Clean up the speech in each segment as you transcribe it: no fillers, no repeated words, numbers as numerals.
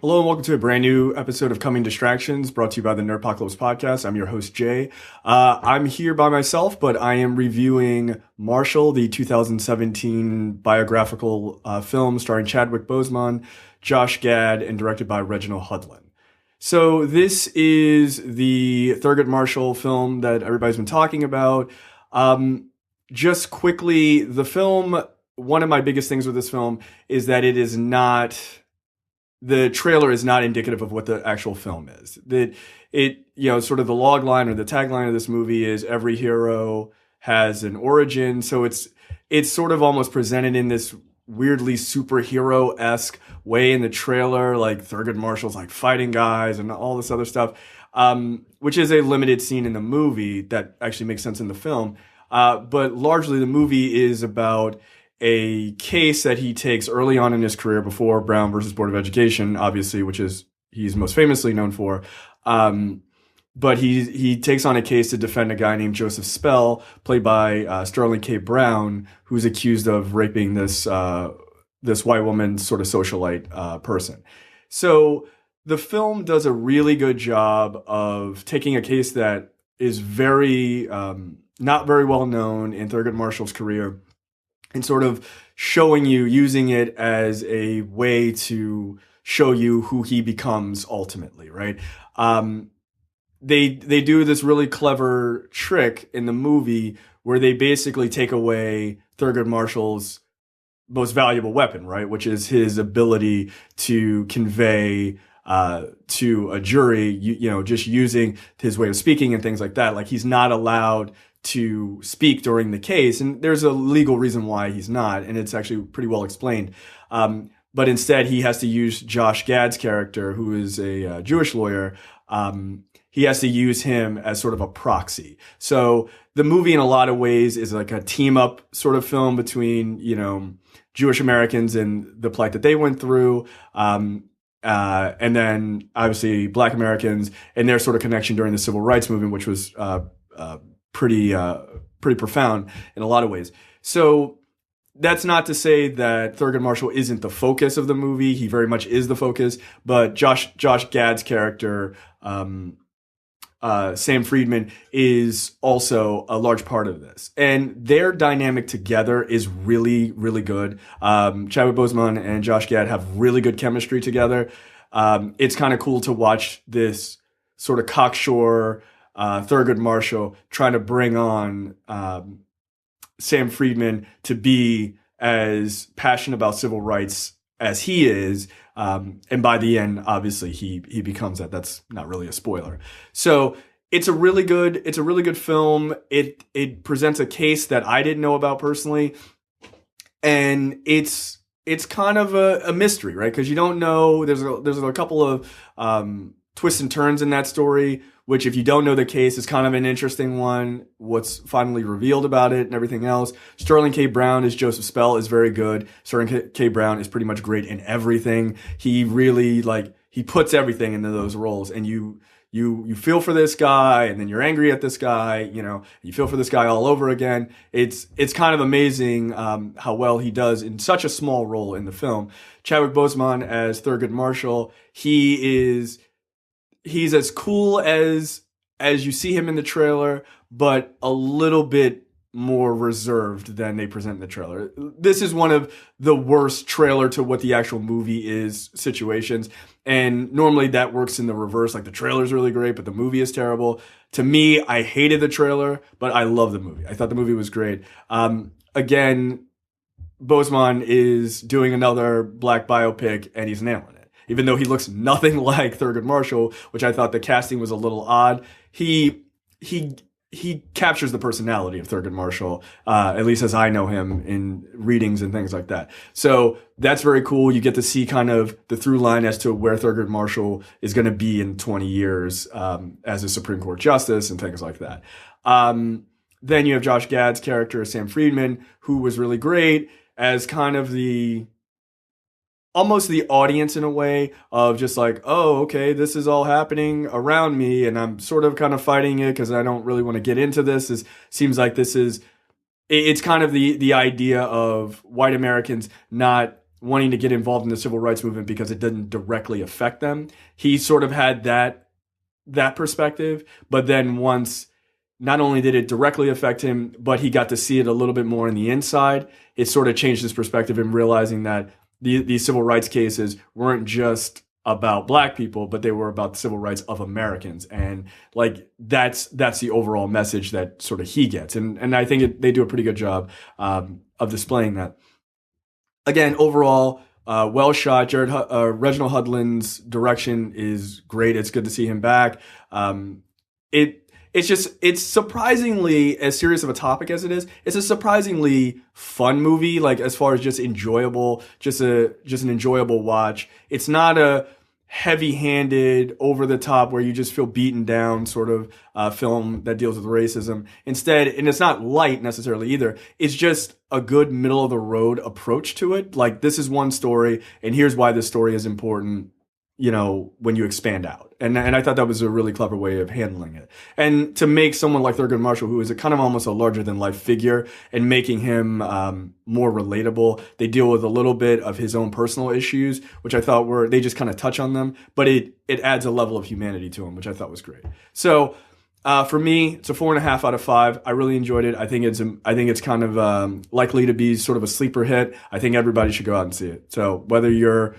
Hello and welcome to a brand new episode of Coming Distractions, brought to you by the Nerdpocalypse podcast. I'm your host, Jay. I'm here by myself, but I am reviewing Marshall, the 2017 biographical film starring Chadwick Boseman, Josh Gad, and directed by Reginald Hudlin. So this is the Thurgood Marshall film that everybody's been talking about. Just quickly, the film, one of my biggest things with this film is that it is not... the trailer is not indicative of what the actual film is. That it, sort of the log line or the tagline of this movie is every hero has an origin. So it's sort of almost presented in this weirdly superhero-esque way in the trailer, like Thurgood Marshall's like fighting guys and all this other stuff, which is a limited scene in the movie that actually makes sense in the film. But largely the movie is about a case that he takes early on in his career before Brown versus Board of Education, obviously, which is he's most famously known for. But he takes on a case to defend a guy named Joseph Spell, played by Sterling K. Brown, who's accused of raping this white woman, sort of socialite person. So the film does a really good job of taking a case that is very not very well known in Thurgood Marshall's career, and sort of using it as a way to show you who he becomes ultimately, right? They do this really clever trick in the movie where they basically take away Thurgood Marshall's most valuable weapon, right? Which is his ability to convey to a jury, just using his way of speaking and things like that. Like he's not allowed to speak during the case, and there's a legal reason why he's not, and it's actually pretty well explained. But instead, he has to use Josh Gad's character, who is a Jewish lawyer. He has to use him as sort of a proxy. So the movie, in a lot of ways, is like a team-up sort of film between, Jewish Americans and the plight that they went through, and then obviously Black Americans and their sort of connection during the Civil Rights Movement, which was pretty profound in a lot of ways. So that's not to say that Thurgood Marshall isn't the focus of the movie. He very much is the focus, but Josh Gad's character, Sam Friedman, is also a large part of this. And their dynamic together is really, really good. Chadwick Boseman and Josh Gad have really good chemistry together. It's kind of cool to watch this sort of cocksure Thurgood Marshall trying to bring on Sam Friedman to be as passionate about civil rights as he is, and by the end, obviously he becomes that. That's not really a spoiler. So it's a really good film. It presents a case that I didn't know about personally, and it's kind of a mystery, right? Because you don't know. There's a couple of twists and turns in that story, which if you don't know the case is kind of an interesting one, what's finally revealed about it and everything else. Sterling K. Brown as Joseph Spell is very good. Sterling K. Brown is pretty much great in everything. He really, he puts everything into those roles, and you feel for this guy, and then you're angry at this guy, you feel for this guy all over again. It's kind of amazing how well he does in such a small role in the film. Chadwick Boseman as Thurgood Marshall, he's as cool as you see him in the trailer, but a little bit more reserved than they present in the trailer. This is one of the worst trailer to what the actual movie is situations. And normally that works in the reverse. Like the trailer's really great, but the movie is terrible. To me, I hated the trailer, but I love the movie. I thought the movie was great. Again, Boseman is doing another Black biopic, and he's nailing it. Even though he looks nothing like Thurgood Marshall, which I thought the casting was a little odd, he captures the personality of Thurgood Marshall, at least as I know him in readings and things like that. So that's very cool. You get to see kind of the through line as to where Thurgood Marshall is going to be in 20 years as a Supreme Court justice and things like that. Then you have Josh Gad's character, Sam Friedman, who was really great as kind of almost the audience in a way of just like, oh, okay, this is all happening around me, and I'm sort of kind of fighting it because I don't really want to get into this. It's kind of the idea of white Americans not wanting to get involved in the civil rights movement because it didn't directly affect them. He sort of had that perspective, but then once not only did it directly affect him, but he got to see it a little bit more on the inside, it sort of changed his perspective in realizing that these civil rights cases weren't just about black people, but they were about the civil rights of Americans. And like, that's the overall message that sort of he gets. And I think they do a pretty good job of displaying that. Again, overall, well shot. Reginald Hudlin's direction is great. It's good to see him back. It's surprisingly, as serious of a topic as it is, it's a surprisingly fun movie, like as far as just enjoyable, just an enjoyable watch. It's not a heavy-handed, over-the-top, where you just feel beaten down sort of film that deals with racism. Instead, and it's not light necessarily either, it's just a good middle-of-the-road approach to it. Like, this is one story, and here's why this story is important, you know, when you expand out. And I thought that was a really clever way of handling it. And to make someone like Thurgood Marshall, who is a kind of almost a larger-than-life figure, and making him more relatable, they deal with a little bit of his own personal issues, which I thought they just kind of touch on them, but it adds a level of humanity to him, which I thought was great. So for me, it's a 4.5 out of 5. I really enjoyed it. I think it's kind of likely to be sort of a sleeper hit. I think everybody should go out and see it. So whether you're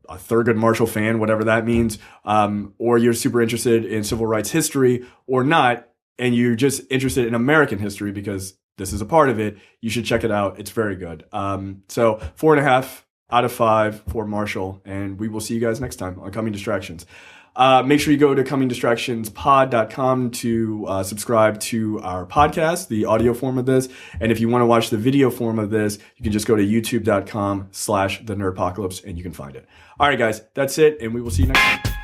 a Thurgood Marshall fan, whatever that means, or you're super interested in civil rights history or not, and you're just interested in American history because this is a part of it, you should check it out. It's very good. So 4.5 out of 5 for Marshall, and we will see you guys next time on Coming Distractions. Make sure you go to comingdistractionspod.com to subscribe to our podcast, the audio form of this. And if you want to watch the video form of this, you can just go to youtube.com/the Nerdpocalypse and you can find it. All right, guys, that's it. And we will see you next time.